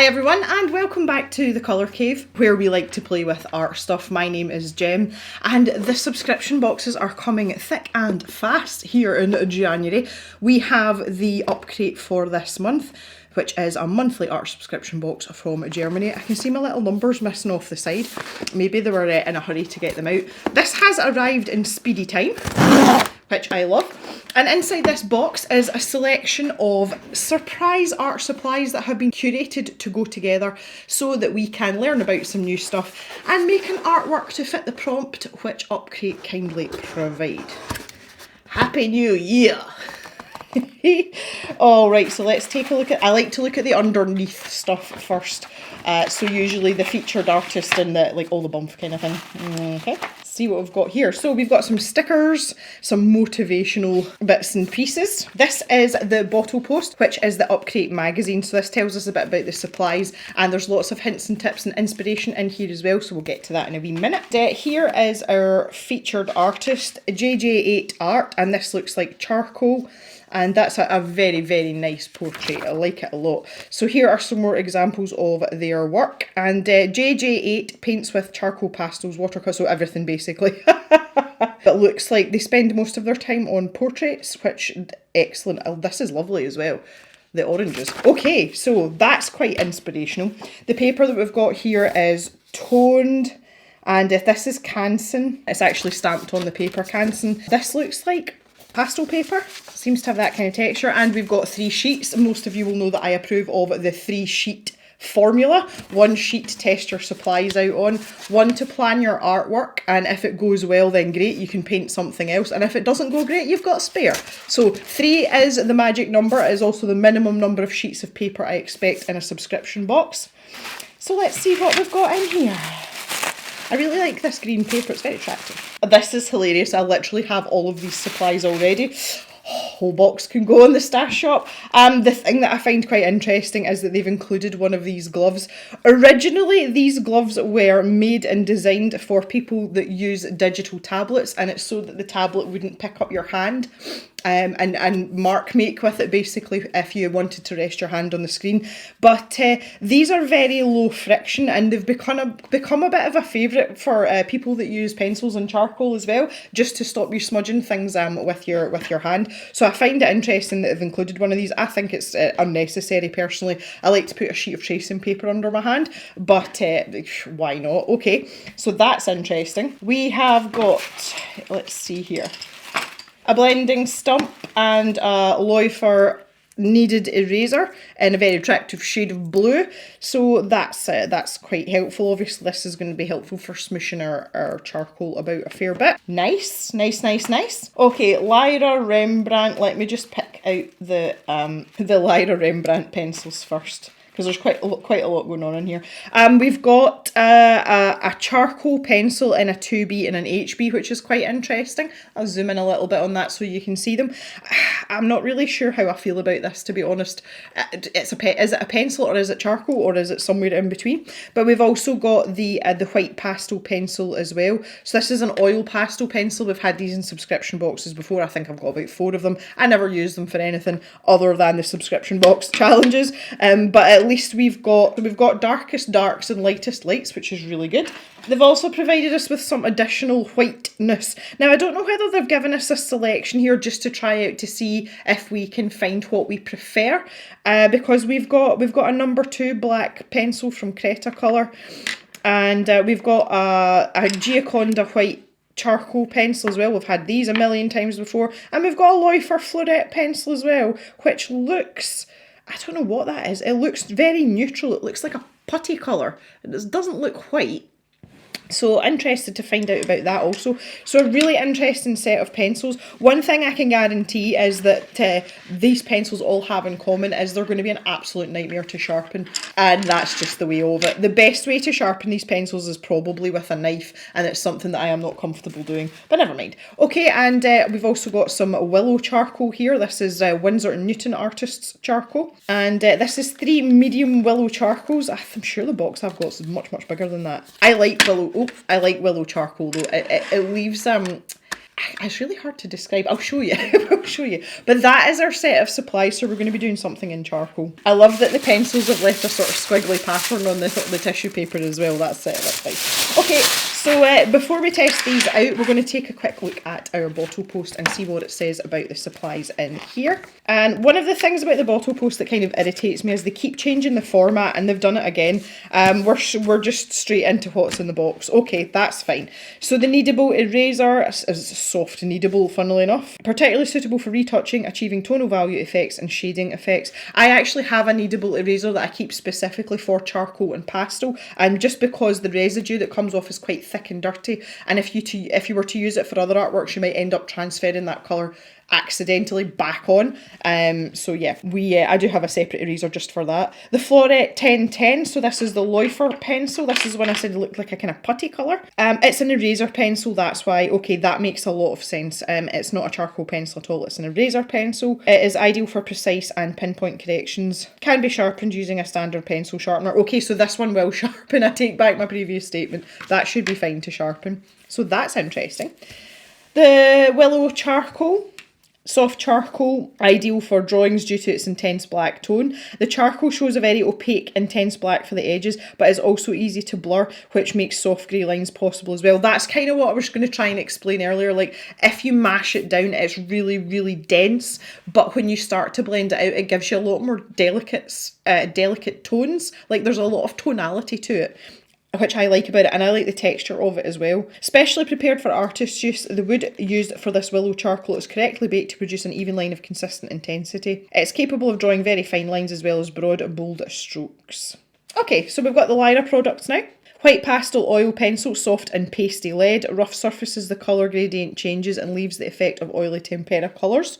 everyone, and welcome back to the Colour Cave, where we like to play with art stuff. My name is Jem, and the subscription boxes are coming thick and fast here in January. We have the Upcrate for this month, which is a monthly art subscription box from Germany. I can see my little numbers missing off the side. Maybe they were in a hurry to get them out. This has arrived in speedy time, which I love. And inside this box is a selection of surprise art supplies that have been curated to go together so that we can learn about some new stuff and make an artwork to fit the prompt which Upcrate kindly provide. Happy New Year! Alright, so let's take a look at, I like to look at the underneath stuff first. So usually the featured artist and the, like all the bump kind of thing. Okay, see what we've got here. So we've got some stickers, some motivational bits and pieces. This is the Bottlepost, which is the Upcrate magazine. So this tells us a bit about the supplies, and there's lots of hints and tips and inspiration in here as well. So we'll get to that in a wee minute. Here is our featured artist, JJ8 Art, and this looks like charcoal. And that's a very, very nice portrait. I like it a lot. So here are some more examples of their work. And JJ8 paints with charcoal pastels, watercolour, so everything basically. It looks like they spend most of their time on portraits, which, excellent. Oh, this is lovely as well. The oranges. Okay, so that's quite inspirational. The paper that we've got here is toned. And if this is Canson, it's actually stamped on the paper, Canson. This looks like pastel paper, seems to have that kind of texture, and we've got 3 sheets. Most of you will know that I approve of the 3-sheet formula. 1 sheet to test your supplies out on, 1 to plan your artwork, and if it goes well then great, you can paint something else, and if it doesn't go great, you've got a spare. So 3 is the magic number. It is also the minimum number of sheets of paper I expect in a subscription box. So let's see what we've got in here. I really like this green paper, it's very attractive. This is hilarious, I literally have all of these supplies already. Whole box can go in the stash shop. The thing that I find quite interesting is that they've included one of these gloves. Originally, these gloves were made and designed for people that use digital tablets, and it's so that the tablet wouldn't pick up your hand. And mark make with it basically if you wanted to rest your hand on the screen. But these are very low friction, and they've become a bit of a favourite for people that use pencils and charcoal as well, just to stop you smudging things with your hand. So I find it interesting that they've included one of these. I think it's unnecessary personally. I like to put a sheet of tracing paper under my hand, but why not? Okay, so that's interesting. We have got, let's see here, a blending stump and a Leufer kneaded eraser in a very attractive shade of blue. So that's quite helpful. Obviously this is going to be helpful for smooshing our charcoal about a fair bit. Nice, nice, nice, nice. Okay, Lyra Rembrandt. Let me just pick out the Lyra Rembrandt pencils first, because there's quite a lot going on in here. We've got a charcoal pencil in a 2B and an HB, which is quite interesting. I'll zoom in a little bit on that so you can see them. I'm not really sure how I feel about this, to be honest. Is it a pencil, or is it charcoal, or is it somewhere in between? But we've also got the white pastel pencil as well. So this is an oil pastel pencil. We've had these in subscription boxes before. I think I've got about 4 of them. I never use them for anything other than the subscription box challenges. But at least we've got darkest darks and lightest lights, which is really good. They've also provided us with some additional whiteness. Now I don't know whether they've given us a selection here just to try out to see if we can find what we prefer, because we've got a number 2 black pencil from Creta Colour, and we've got a Gioconda white charcoal pencil as well. We've had these a million times before, and we've got a Leufer Fluoret pencil as well, which looks, I don't know what that is. It looks very neutral. It looks like a putty colour. It doesn't look white. So interested to find out about that also. So a really interesting set of pencils. One thing I can guarantee is that these pencils all have in common is they're going to be an absolute nightmare to sharpen, and that's just the way of it. The best way to sharpen these pencils is probably with a knife, and it's something that I am not comfortable doing, but never mind. Okay, and we've also got some willow charcoal here. This is Winsor & Newton Artists charcoal, and this is 3 medium willow charcoals. I'm sure the box I've got is much, much bigger than that. I like willow charcoal though. It leaves It's really hard to describe. I'll show you. I'll show you. But that is our set of supplies, so we're going to be doing something in charcoal. I love that the pencils have left a sort of squiggly pattern on the tissue paper as well. That's fine. Okay, so before we test these out, we're going to take a quick look at our Bottlepost and see what it says about the supplies in here. And one of the things about the Bottlepost that kind of irritates me is they keep changing the format, and they've done it again. We're just straight into what's in the box. Okay, that's fine. So the kneadable eraser is soft kneadable, funnily enough. Particularly suitable for retouching, achieving tonal value effects and shading effects. I actually have a kneadable eraser that I keep specifically for charcoal and pastel, just because the residue that comes off is quite thick and dirty, and if you were to use it for other artworks, you might end up transferring that colour accidentally back on. So yeah, I do have a separate eraser just for that. The Floret 1010, so this is the Läufer pencil. This is when I said it looked like a kind of putty colour. It's an eraser pencil, that's why. Okay, that makes a lot of sense. It's not a charcoal pencil at all, it's an eraser pencil. It is ideal for precise and pinpoint corrections. Can be sharpened using a standard pencil sharpener. Okay, so this one will sharpen. I take back my previous statement. That should be fine to sharpen. So that's interesting. The Willow charcoal. Soft charcoal, ideal for drawings due to its intense black tone. The charcoal shows a very opaque, intense black for the edges, but is also easy to blur, which makes soft grey lines possible as well. That's kind of what I was going to try and explain earlier. Like, if you mash it down, it's really, really dense, but when you start to blend it out, it gives you a lot more delicate tones. Like, there's a lot of tonality to it, which I like about it, and I like the texture of it as well. Specially prepared for artist use, the wood used for this willow charcoal is correctly baked to produce an even line of consistent intensity. It's capable of drawing very fine lines as well as broad, bold strokes. Okay, so we've got the Lyra products now. White pastel oil pencil, soft and pasty lead. Rough surfaces the colour gradient changes and leaves the effect of oily tempera colours.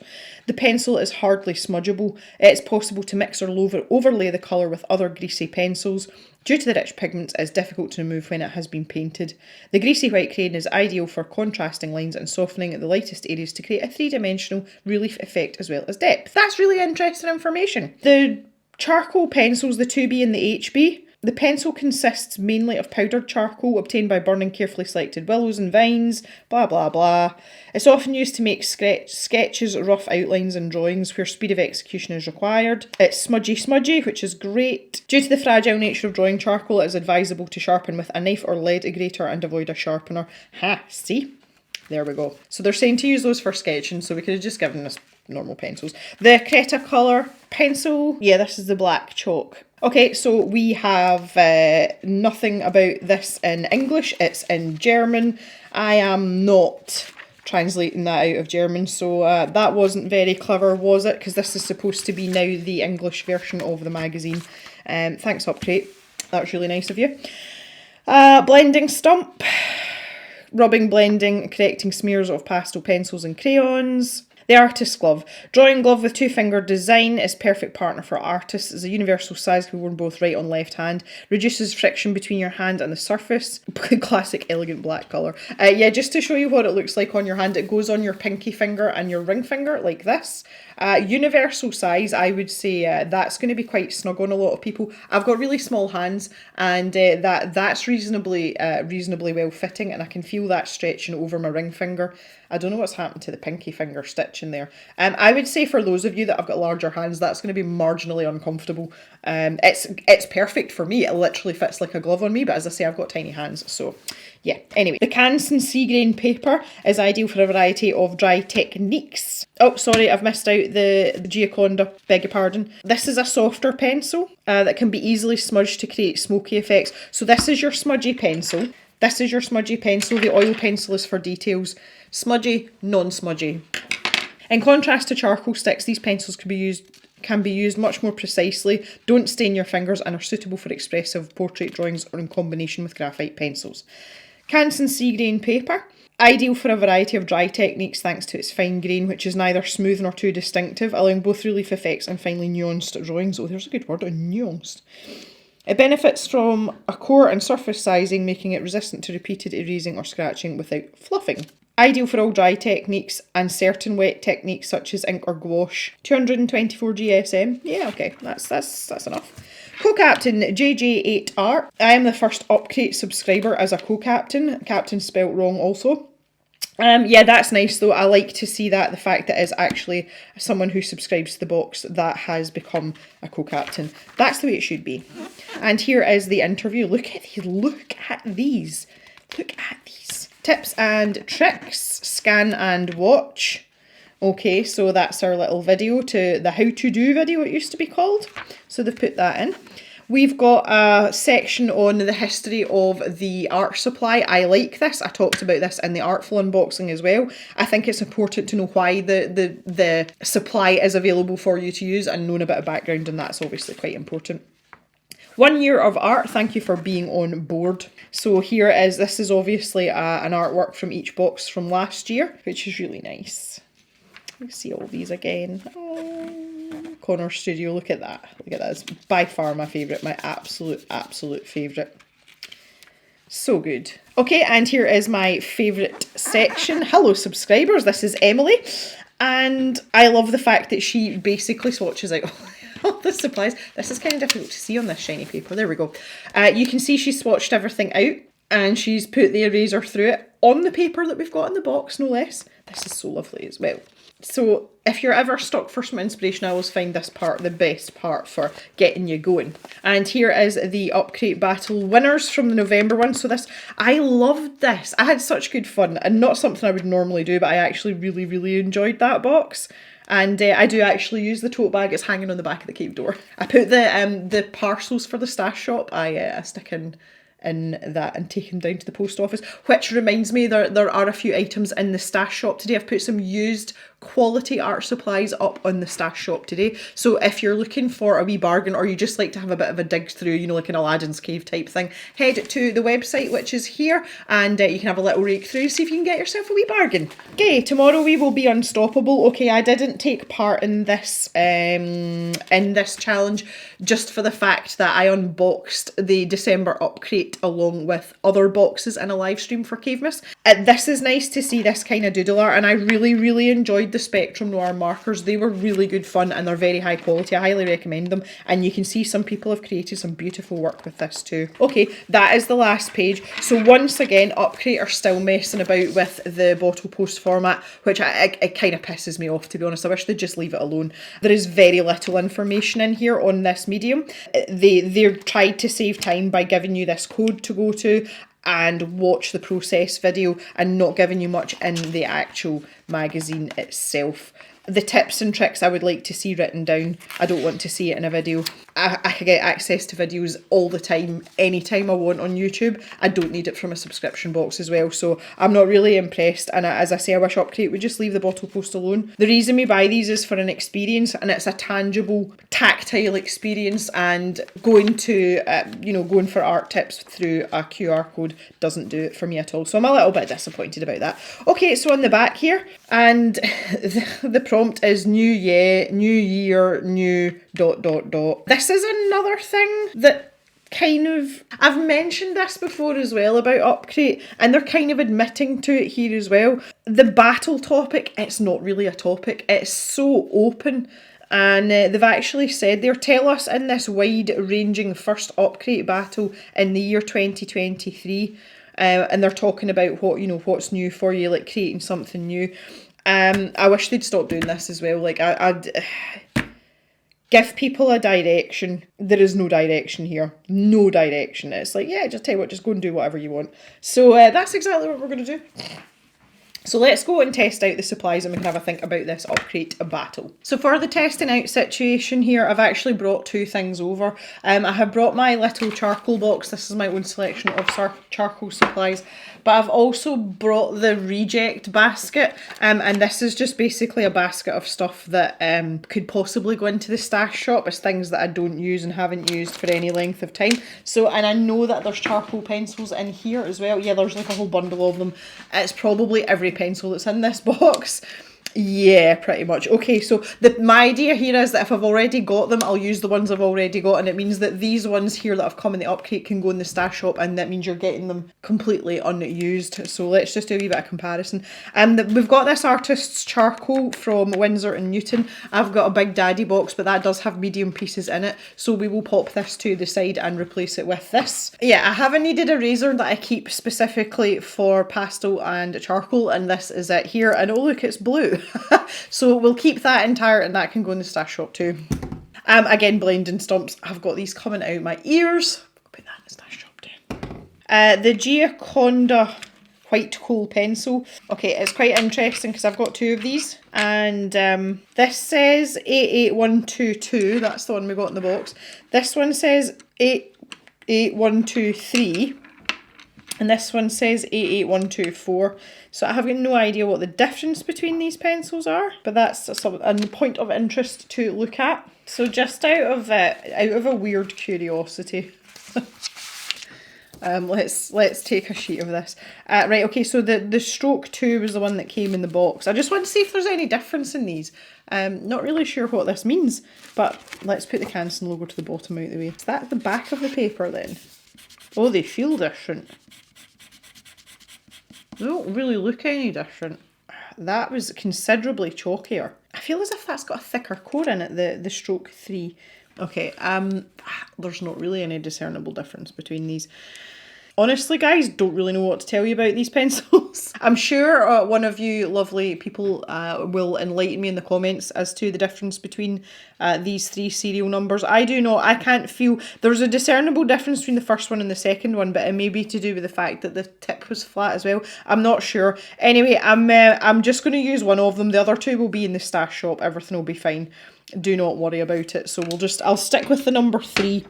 The pencil is hardly smudgeable. It's possible to mix or overlay the colour with other greasy pencils. Due to the rich pigments, it is difficult to remove when it has been painted. The greasy white crayon is ideal for contrasting lines and softening the lightest areas to create a three-dimensional relief effect as well as depth. That's really interesting information. The charcoal pencils, the 2B and the HB. The pencil consists mainly of powdered charcoal obtained by burning carefully selected willows and vines, blah blah blah. It's often used to make sketches, rough outlines and drawings where speed of execution is required. It's smudgy, which is great. Due to the fragile nature of drawing charcoal, it is advisable to sharpen with a knife or lead grater and avoid a sharpener. Ha, see? There we go. So they're saying to use those for sketching, so we could have just given us normal pencils. The Cretacolor pencil, yeah, this is the black chalk. Okay, so we have nothing about this in English, it's in German. I am not translating that out of German, so that wasn't very clever, was it? Because this is supposed to be now the English version of the magazine. Thanks, Upcrate. That was really nice of you. Blending stump. Rubbing, blending, correcting smears of pastel pencils and crayons. The artist's glove. Drawing glove with two-finger design is perfect partner for artists. It's a universal size, can be worn both right on left hand. Reduces friction between your hand and the surface. Classic elegant black colour. Yeah, just to show you what it looks like on your hand, it goes on your pinky finger and your ring finger like this. Universal size, I would say that's going to be quite snug on a lot of people. I've got really small hands, and that's reasonably well fitting, and I can feel that stretching over my ring finger. I don't know what's happened to the pinky finger stitch in there. I would say for those of you that have got larger hands, that's going to be marginally uncomfortable. It's perfect for me. It literally fits like a glove on me, but as I say, I've got tiny hands, so yeah. Anyway, the Canson sea grain paper is ideal for a variety of dry techniques. Oh, sorry, I've missed out the Gioconda, beg your pardon. This is a softer pencil that can be easily smudged to create smoky effects. So this is your smudgy pencil. This is your smudgy pencil. The oil pencil is for details. Smudgy, non-smudgy. In contrast to charcoal sticks, these pencils can be used much more precisely, don't stain your fingers, and are suitable for expressive portrait drawings or in combination with graphite pencils. Canson sea grain paper. Ideal for a variety of dry techniques thanks to its fine grain, which is neither smooth nor too distinctive, allowing both relief effects and finely nuanced drawings. Oh, there's a good word, nuanced. It benefits from a core and surface sizing, making it resistant to repeated erasing or scratching without fluffing. Ideal for all dry techniques and certain wet techniques such as ink or gouache. 224 GSM. Yeah, okay, that's enough. Co-captain JJ8R. I am the first Upcrate subscriber as a co-captain. Captain spelt wrong also. Yeah, that's nice though. I like to see that, the fact that it's actually someone who subscribes to the box that has become a co-captain. That's the way it should be. And here is the interview. Look at these. Look at these. Look at these. Tips and tricks. Scan and watch. Okay, so that's our little video to the how to do video, it used to be called. So they've put that in. We've got a section on the history of the art supply. I like this. I talked about this in the Artful unboxing as well. I think it's important to know why the supply is available for you to use, and knowing a bit of background, and that's obviously quite important. 1 year of art, thank you for being on board. So here is, this is obviously an artwork from each box from last year, which is really nice. Let's see all these again. Oh, Connor Studio, look at that. Look at that. It's by far my favourite, my absolute favourite. So good. Okay, and here is my favourite section. Hello subscribers, this is Emily. And I love the fact that she basically swatches out all the supplies. This is kind of difficult to see on this shiny paper. There we go. You can see she swatched everything out and she's put the eraser through it on the paper that we've got in the box, no less. This is so lovely as well. So if you're ever stuck for some inspiration, I always find this part the best part for getting you going. And here is the Upcrate Battle winners from the November one. So this, I loved this. I had such good fun, and not something I would normally do, but I actually really enjoyed that box. And I do actually use the tote bag. It's hanging on the back of the cave door. I put the parcels for the stash shop. I stick in that and take them down to the post office, which reminds me there are a few items in the stash shop today. I've put some used quality art supplies up on the stash shop today, so if you're looking for a wee bargain, or you just like to have a bit of a dig through, you know, like an Aladdin's cave type thing, head to the website, which is here, and you can have a little rake through, see if you can get yourself a wee bargain. Okay, tomorrow we will be unstoppable. Okay, I didn't take part in this challenge just for the fact that I unboxed the December Upcrate along with other boxes in a live stream for Cavemas. This is nice to see this kind of doodle art, and I really enjoyed the Spectrum Noir markers. They were really good fun and they're very high quality. I highly recommend them, and you can see some people have created some beautiful work with this too. Okay, that is the last page. So once again, Upcrate are still messing about with the Bottlepost format, which it kind of pisses me off, to be honest. I wish they'd just leave it alone. There is very little information in here on this medium. They've tried to save time by giving you this code to go to and watch the process video, and not giving you much in the actual magazine itself. The tips and tricks I would like to see written down. I don't want to see it in a video. I can get access to videos all the time, anytime I want on YouTube. I don't need it from a subscription box as well, so I'm not really impressed. And as I say, I wish Upcrate would just leave the Bottlepost alone. The reason we buy these is for an experience, and it's a tangible, tactile experience, and going to, going for art tips through a QR code doesn't do it for me at all. So I'm a little bit disappointed about that. Okay, so on the back here, and the prompt is new year, new ... This is another thing that kind of, I've mentioned this before as well about Upcrate, and they're kind of admitting to it here as well. The battle topic, it's not really a topic, it's so open. And they've actually said they'll tell us in this wide-ranging first Upcrate battle in the year 2023, and they're talking about what's new for you, like creating something new. I wish they'd stop doing this as well. Like, I'd give people a direction. There is no direction here. No direction. It's like, yeah, just tell you what, just go and do whatever you want. So that's exactly what we're going to do. So let's go and test out the supplies, and we can have a think about this Upcrate battle. So for the testing out situation here, I've actually brought two things over. I have brought my little charcoal box. This is my own selection of charcoal supplies. But I've also brought the reject basket, and this is just basically a basket of stuff that could possibly go into the stash shop as things that I don't use and haven't used for any length of time. So, and I know that there's charcoal pencils in here as well. Yeah, there's like a whole bundle of them. It's probably every pencil that's in this box. Yeah, pretty much. Okay, so my idea here is that if I've already got them, I'll use the ones I've already got, and it means that these ones here that have come in the Upcrate can go in the stash shop, and that means you're getting them completely unused. So let's just do a wee bit of comparison. We've got this Artist's Charcoal from Windsor and Newton. I've got a Big Daddy box, but that does have medium pieces in it, so we will pop this to the side and replace it with this. Yeah, I have a kneaded eraser that I keep specifically for pastel and charcoal, and this is it here, and oh look, it's blue. So we'll keep that entire, and that can go in the stash shop too. Again, blending stumps. I've got these coming out my ears. Put that in the stash shop too. The Gioconda White Coal Pencil. Okay, it's quite interesting because I've got two of these, and this says 88122. That's the one we got in the box. This one says 88123. And this one says 88124. So I have got no idea what the difference between these pencils are, but that's a point of interest to look at. So just out of a weird curiosity, let's take a sheet of this. Right, okay, so the Stroke 2 was the one that came in the box. I just want to see if there's any difference in these. Not really sure what this means, but let's put the Canson logo to the bottom out of the way. Is that the back of the paper then? Oh, they feel different. They don't really look any different. That was considerably chalkier. I feel as if that's got a thicker core in it, the Stroke 3. Okay, there's not really any discernible difference between these. Honestly, guys, don't really know what to tell you about these pencils. I'm sure one of you lovely people will enlighten me in the comments as to the difference between these three serial numbers. I do not. I can't feel. There's a discernible difference between the first one and the second one, but it may be to do with the fact that the tip was flat as well. I'm not sure. Anyway, I'm just going to use one of them. The other two will be in the stash shop. Everything will be fine. Do not worry about it. So I'll stick with the number 3.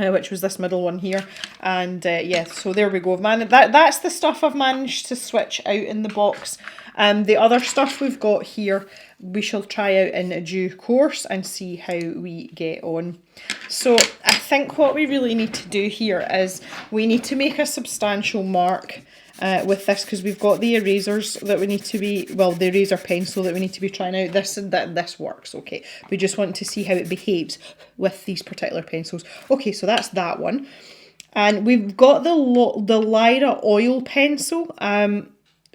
Which was this middle one here, and yeah, so there we go. That's the stuff I've managed to switch out in the box. The other stuff we've got here, we shall try out in due course and see how we get on. So I think what we really need to do here is we need to make a substantial mark with this, because we've got the erasers that we need to be, well, the eraser pencil that we need to be trying out. This works, okay. We just want to see how it behaves with these particular pencils. Okay, so that's that one. And we've got the Lyra oil pencil,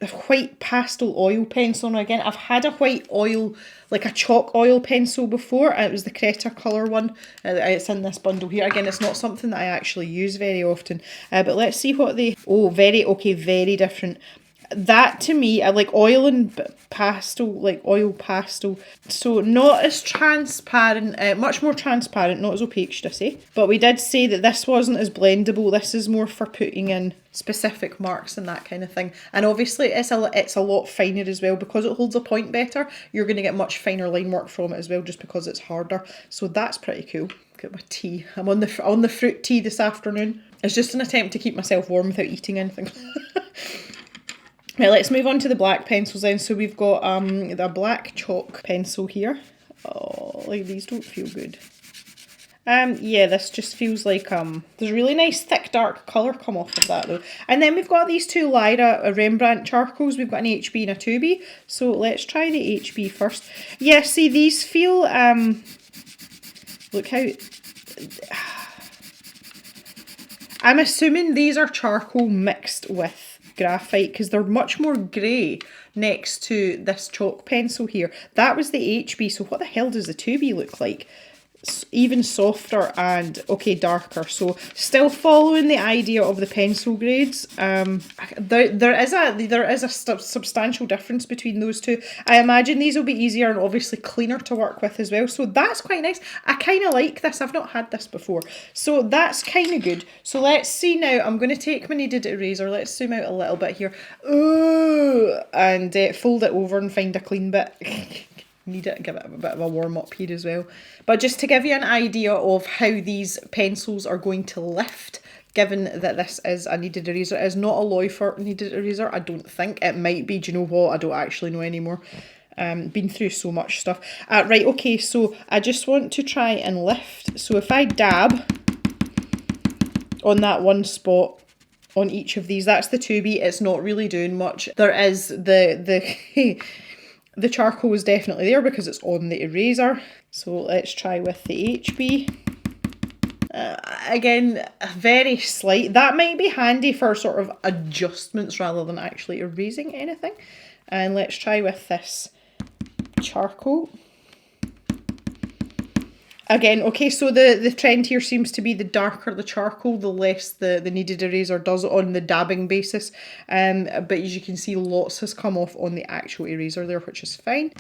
a white pastel oil pencil. Now again, I've had a white oil, like a chalk oil pencil before, and it was the Creta colour one. It's in this bundle here. Again, it's not something that I actually use very often, but let's see what they... Oh, very different. That to me, I like oil and pastel, like oil pastel. So not as transparent, much more transparent, not as opaque, should I say. But we did say that this wasn't as blendable. This is more for putting in specific marks and that kind of thing. And obviously it's a lot finer as well. Because it holds a point better, you're going to get much finer line work from it as well, just because it's harder. So that's pretty cool. Get my tea. I'm on the fruit tea this afternoon. It's just an attempt to keep myself warm without eating anything. Right, let's move on to the black pencils then. So we've got the black chalk pencil here. Oh, like these don't feel good. Yeah, this just feels like there's a really nice thick dark colour come off of that though. And then we've got these two Lyra Rembrandt charcoals. We've got an HB and a 2B. So let's try the HB first. Yeah, see, these feel look how... I'm assuming these are charcoal mixed with graphite, because they're much more grey next to this chalk pencil here. That was the HB, so what the hell does the 2B look like? Even softer and, okay, darker. So still following the idea of the pencil grades. There is a substantial difference between those two. I imagine these will be easier and obviously cleaner to work with as well. So that's quite nice. I kind of like this. I've not had this before. So that's kind of good. So let's see now. I'm going to take my kneaded eraser. Let's zoom out a little bit here. Ooh, and fold it over and find a clean bit. Need it, give it a bit of a warm up here as well. But just to give you an idea of how these pencils are going to lift, given that this is a kneaded eraser, it is not a Leufer kneaded eraser, I don't think. It might be, do you know what? I don't actually know anymore. Been through so much stuff. Right, okay, so I just want to try and lift. So if I dab on that one spot on each of these, that's the 2B, it's not really doing much. There is the The charcoal is definitely there because it's on the eraser. So let's try with the HB. Again, very slight. That might be handy for sort of adjustments rather than actually erasing anything. And let's try with this charcoal. Again, okay, so the trend here seems to be the darker the charcoal, the less the kneaded eraser does on the dabbing basis. But as you can see, lots has come off on the actual eraser there, which is fine.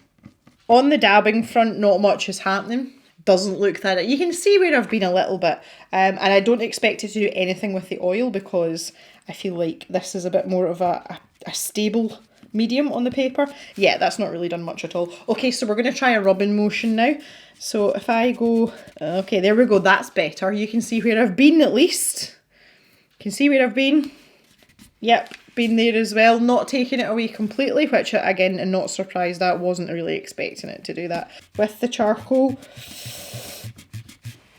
On the dabbing front, not much is happening. Doesn't look that. You can see where I've been a little bit. And I don't expect it to do anything with the oil because I feel like this is a bit more of a stable medium on the paper. Yeah, that's not really done much at all. Okay, so we're going to try a rubbing motion now. So if I go, okay, there we go, that's better. You can see where I've been at least. You can see where I've been. Yep, been there as well. Not taking it away completely, which again, I'm not surprised at. Wasn't really expecting it to do that. With the charcoal,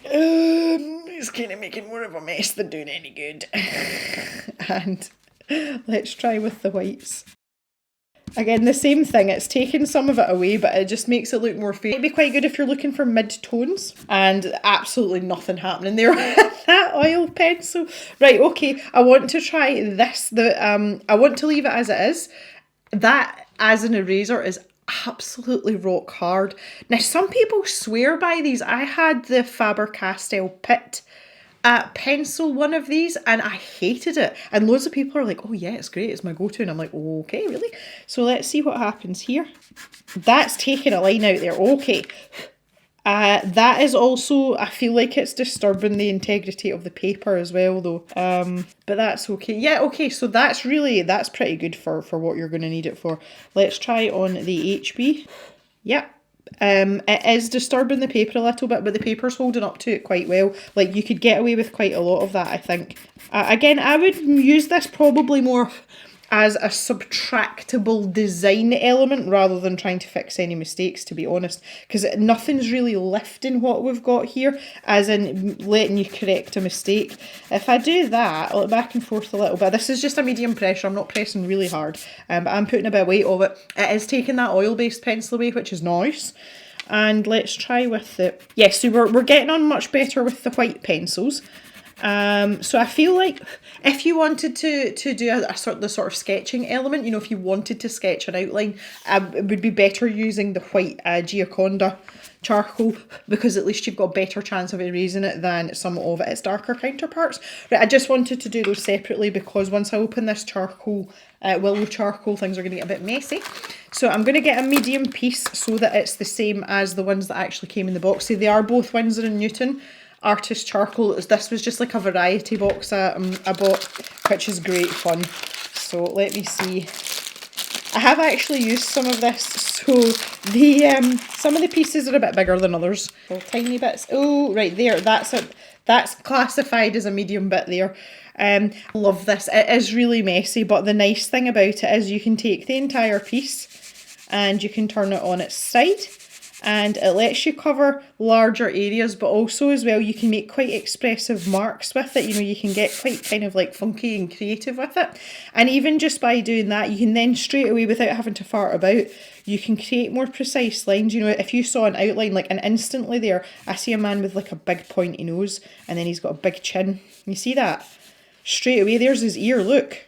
it's kind of making more of a mess than doing any good. And let's try with the whites. Again, the same thing, it's taken some of it away, but it just makes it look more fair. It'd be quite good if you're looking for mid-tones, and absolutely nothing happening there with that oil pencil. Right, okay, I want to try this. I want to leave it as it is. That, as an eraser, is absolutely rock hard. Now, some people swear by these. I had the Faber-Castell Pitt pencil one of these and I hated it, and loads of people are like, oh yeah, it's great, it's my go-to, and I'm like, oh, okay, really? So let's see what happens here. That's taking a line out there. Okay, that is also, I feel like it's disturbing the integrity of the paper as well though, but that's okay. Yeah, okay, so that's pretty good for what you're going to need it for. Let's try on the HB. Yep. It is disturbing the paper a little bit, but the paper's holding up to it quite well. Like, you could get away with quite a lot of that, I think. Again, I would use this probably more as a subtractable design element rather than trying to fix any mistakes, to be honest, because nothing's really lifting what we've got here, as in letting you correct a mistake. If I do that, I'll look back and forth a little bit. This is just a medium pressure, I'm not pressing really hard, but I'm putting a bit of weight of it. It is taking that oil-based pencil away, which is nice. And let's try with the, yes, so we're getting on much better with the white pencils. So I feel like if you wanted to do the sort of sketching element, you know, if you wanted to sketch an outline, it would be better using the white Gioconda charcoal, because at least you've got a better chance of erasing it than some of its darker counterparts. Right, I just wanted to do those separately because once I open this charcoal, willow charcoal, things are going to get a bit messy. So I'm going to get a medium piece so that it's the same as the ones that actually came in the box. See, they are both Winsor & Newton Artist Charcoal. This was just like a variety box I bought, which is great fun. So let me see. I have actually used some of this, so the some of the pieces are a bit bigger than others. Little tiny bits. Oh, right there. That's it. That's classified as a medium bit there. Love this. It is really messy, but the nice thing about it is you can take the entire piece and you can turn it on its side, and it lets you cover larger areas, but also as well you can make quite expressive marks with it. You know, you can get quite kind of like funky and creative with it. And even just by doing that, you can then straight away, without having to fart about, you can create more precise lines. You know, if you saw an outline, like, and instantly there, I see a man with like a big pointy nose, and then he's got a big chin. You see that? Straight away, there's his ear, look.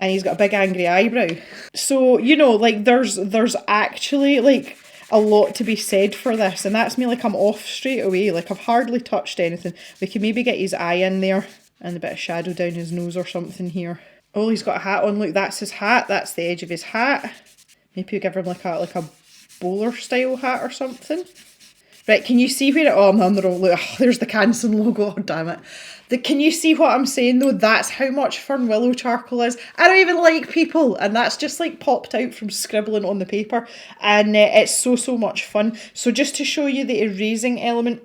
And he's got a big angry eyebrow. So, you know, like, there's actually, like, a lot to be said for this, and that's me, like, I'm off straight away. Like, I've hardly touched anything. We can maybe get his eye in there and a bit of shadow down his nose or something here. Oh, he's got a hat on. Look, that's his hat. That's the edge of his hat. Maybe we'll give him like a bowler style hat or something. Right, can you see where it... Oh, I'm on the wrong... Look, oh, there's the Canson logo. Oh, damn it. Can you see what I'm saying, though? That's how much fun willow charcoal is. I don't even like people, and that's just, like, popped out from scribbling on the paper. And it's so much fun. So just to show you the erasing element,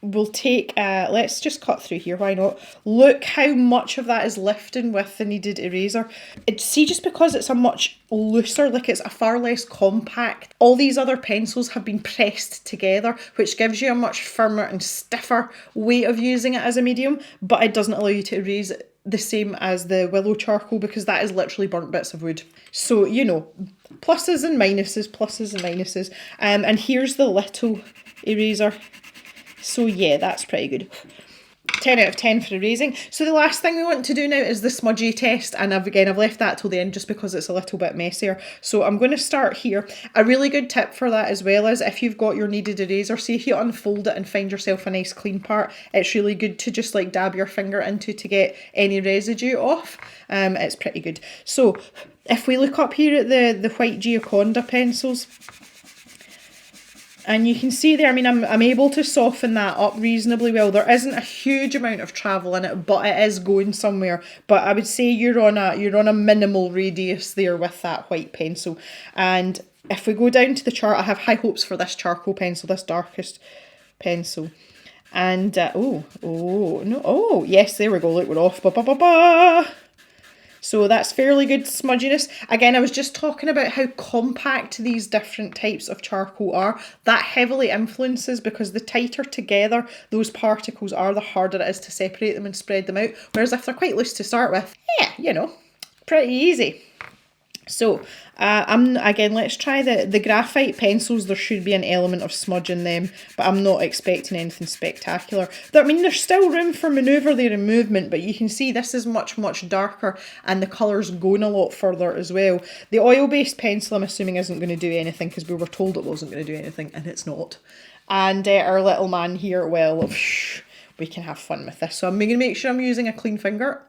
we'll take... let's just cut through here, why not? Look how much of that is lifting with the kneaded eraser. See, just because it's a much looser, like it's a far less compact, all these other pencils have been pressed together, which gives you a much firmer and stiffer way of using it as a medium, but it doesn't allow you to erase it the same as the willow charcoal because that is literally burnt bits of wood. So, you know, pluses and minuses, pluses and minuses. And here's the little eraser. So yeah, that's pretty good. 10 out of 10 for erasing. So the last thing we want to do now is the smudgy test, and I've left that till the end just because it's a little bit messier. So I'm going to start here. A really good tip for that as well is if you've got your kneaded eraser, see if you unfold it and find yourself a nice clean part, it's really good to just like dab your finger into to get any residue off. It's pretty good. So if we look up here at the white Gioconda pencils, and you can see there, I mean, I'm able to soften that up reasonably well. There isn't a huge amount of travel in it, but it is going somewhere. But I would say you're on a minimal radius there with that white pencil. And if we go down to the chart, I have high hopes for this charcoal pencil, this darkest pencil. And, yes, there we go. Look, we're off. Ba, ba, ba, ba. So that's fairly good smudginess. Again, I was just talking about how compact these different types of charcoal are. That heavily influences because the tighter together those particles are, the harder it is to separate them and spread them out. Whereas if they're quite loose to start with, yeah, you know, pretty easy. So, again, let's try the graphite pencils. There should be an element of smudge in them, but I'm not expecting anything spectacular. I mean, there's still room for manoeuvre there and movement, but you can see this is much, much darker, and the colour's going a lot further as well. The oil-based pencil, I'm assuming, isn't going to do anything, because we were told it wasn't going to do anything, and it's not. And our little man here, well, we can have fun with this. So I'm going to make sure I'm using a clean finger.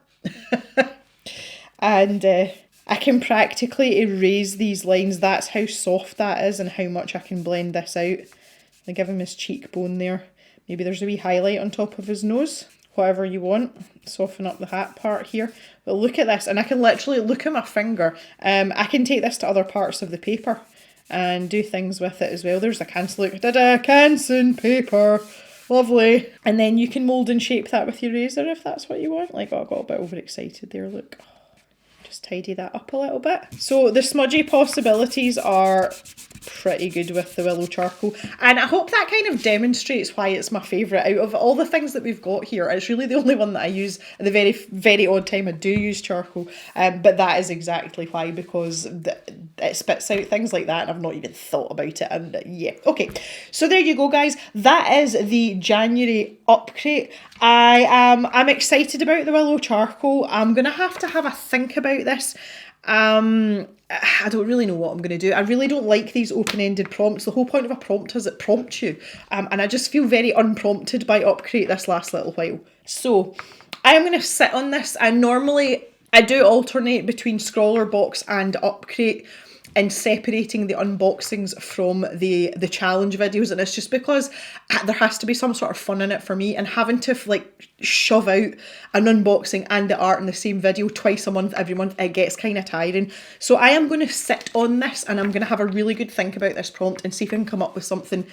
And... I can practically erase these lines. That's how soft that is and how much I can blend this out. I give him his cheekbone there. Maybe there's a wee highlight on top of his nose. Whatever you want. Soften up the hat part here. But look at this. And I can literally look at my finger. I can take this to other parts of the paper and do things with it as well. There's a canson. Look, canson paper. Lovely. And then you can mould and shape that with your razor if that's what you want. Like, oh, I got a bit overexcited there. Look. Just tidy that up a little bit. So the smudgy possibilities are pretty good with the willow charcoal, and I hope that kind of demonstrates why it's my favourite. Out of all the things that we've got here, it's really the only one that I use at the very, very odd time I do use charcoal, but that is exactly why, because it spits out things like that and I've not even thought about it. And yeah, okay, so there you go guys, that is the January Upcrate. I'm excited about the willow charcoal. I'm gonna have a think about this. I don't really know what I'm going to do. I really don't like these open-ended prompts. The whole point of a prompt is it prompts you. And I just feel very unprompted by Upcrate this last little while. So I am going to sit on this. And normally I do alternate between Scrawler Box and Upcrate and separating the unboxings from the challenge videos, and it's just because there has to be some sort of fun in it for me, and having to like shove out an unboxing and the art in the same video twice a month, every month, it gets kind of tiring. So I am going to sit on this and I'm going to have a really good think about this prompt and see if I can come up with something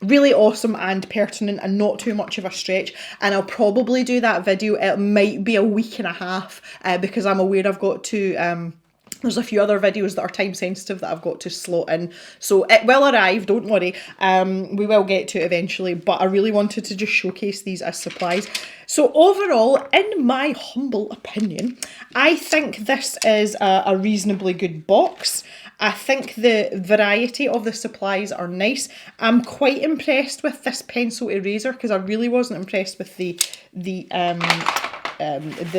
really awesome and pertinent and not too much of a stretch. And I'll probably do that video. It might be a week and a half because I'm aware I've got to there's a few other videos that are time sensitive that I've got to slot in. So it will arrive, don't worry. We will get to it eventually, but I really wanted to just showcase these as supplies. So overall, in my humble opinion, I think this is a reasonably good box. I think the variety of the supplies are nice. I'm quite impressed with this pencil eraser because I really wasn't impressed with the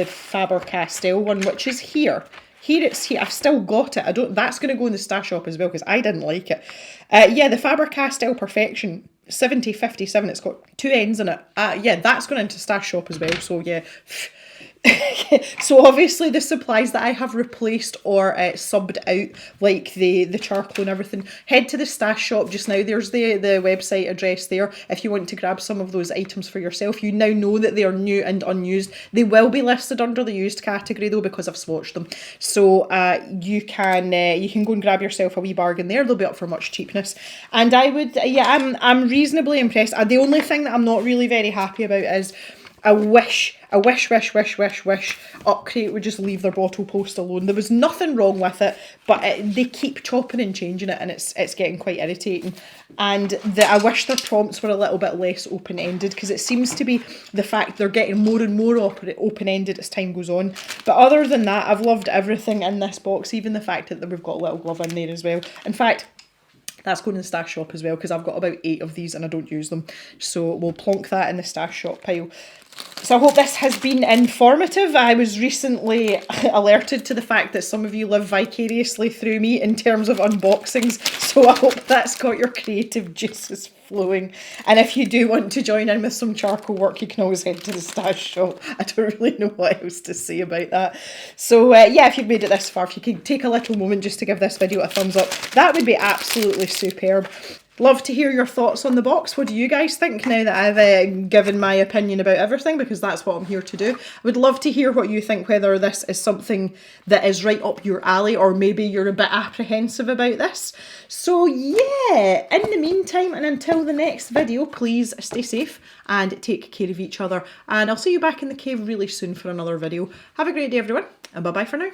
Faber-Castell one, which is here. Here it's here. I've still got it. That's going to go in the stash shop as well because I didn't like it. Yeah, the Faber-Castell Perfection 7057. It's got two ends in it. Yeah, that's going into stash shop as well. So yeah. So obviously the supplies that I have replaced or subbed out, like the charcoal and everything, head to the stash shop just now. There's the website address there if you want to grab some of those items for yourself. You now know that they are new and unused. They will be listed under the used category though because I've swatched them. So you can go and grab yourself a wee bargain there. They'll be up for much cheapness. And I would, I'm reasonably impressed. The only thing that I'm not really very happy about is I wish Upcrate would just leave their Bottlepost alone. There was nothing wrong with it, but they keep chopping and changing it, and it's getting quite irritating. And I wish their prompts were a little bit less open-ended, because it seems to be the fact they're getting more and more open-ended as time goes on. But other than that, I've loved everything in this box, even the fact that we've got a little glove in there as well. In fact, that's going in the stash shop as well, because I've got about 8 of these and I don't use them. So we'll plonk that in the stash shop pile. So I hope this has been informative. I was recently alerted to the fact that some of you live vicariously through me in terms of unboxings. So I hope that's got your creative juices flowing. And if you do want to join in with some charcoal work, you can always head to the stash shop. I don't really know what else to say about that. So yeah, if you've made it this far, if you could take a little moment just to give this video a thumbs up, that would be absolutely superb. Love to hear your thoughts on the box. What do you guys think now that I've given my opinion about everything, because that's what I'm here to do. I would love to hear what you think, whether this is something that is right up your alley or maybe you're a bit apprehensive about this. So yeah, in the meantime and until the next video, please stay safe and take care of each other. And I'll see you back in the cave really soon for another video. Have a great day everyone, and bye bye for now.